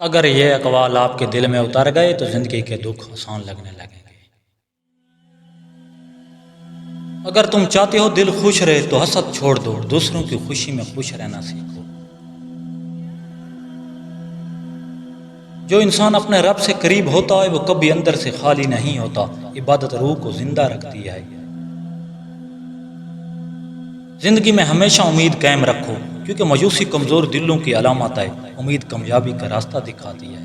اگر یہ اقوال آپ کے دل میں اتر گئے تو زندگی کے دکھ آسان لگنے لگیں گے۔ اگر تم چاہتے ہو دل خوش رہے تو حسد چھوڑ دو، دوسروں کی خوشی میں خوش رہنا سیکھو۔ جو انسان اپنے رب سے قریب ہوتا ہے وہ کبھی اندر سے خالی نہیں ہوتا، عبادت روح کو زندہ رکھتی ہے۔ زندگی میں ہمیشہ امید قائم رکھو، کیونکہ مایوسی کمزور دلوں کی علامت ہے، امید کامیابی کا راستہ دکھاتی ہے۔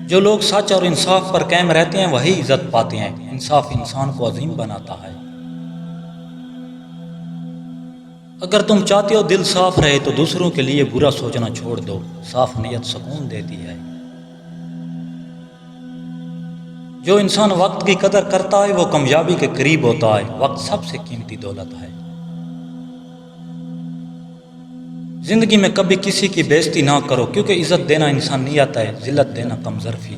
جو لوگ سچ اور انصاف پر قائم رہتے ہیں وہی عزت پاتے ہیں، انصاف انسان کو عظیم بناتا ہے۔ اگر تم چاہتے ہو دل صاف رہے تو دوسروں کے لیے برا سوچنا چھوڑ دو، صاف نیت سکون دیتی ہے۔ جو انسان وقت کی قدر کرتا ہے وہ کامیابی کے قریب ہوتا ہے، وقت سب سے قیمتی دولت ہے۔ زندگی میں کبھی کسی کی بے عزتی نہ کرو، کیونکہ عزت دینا انسانیت ہے، ذلت دینا کمظرفی۔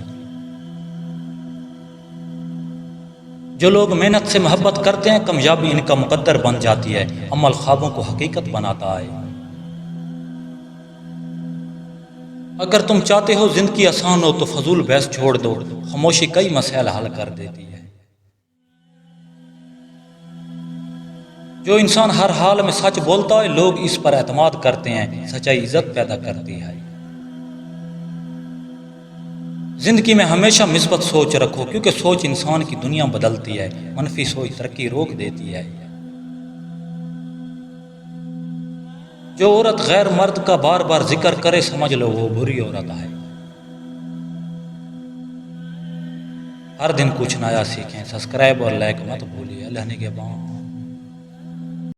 جو لوگ محنت سے محبت کرتے ہیں کامیابی ان کا مقدر بن جاتی ہے، عمل خوابوں کو حقیقت بناتا ہے۔ اگر تم چاہتے ہو زندگی آسان ہو تو فضول بحث چھوڑ دو، خاموشی کئی مسائل حل کر دیتی ہے۔ جو انسان ہر حال میں سچ بولتا ہے لوگ اس پر اعتماد کرتے ہیں، سچائی عزت پیدا کرتی ہے۔ زندگی میں ہمیشہ مثبت سوچ رکھو، کیونکہ سوچ انسان کی دنیا بدلتی ہے، منفی سوچ ترقی روک دیتی ہے۔ جو عورت غیر مرد کا بار بار ذکر کرے سمجھ لو وہ بری عورت ہے۔ ہر دن کچھ نیا سیکھیں، سبسکرائب اور لائک مت بھولیے۔ اللہ نگہبان۔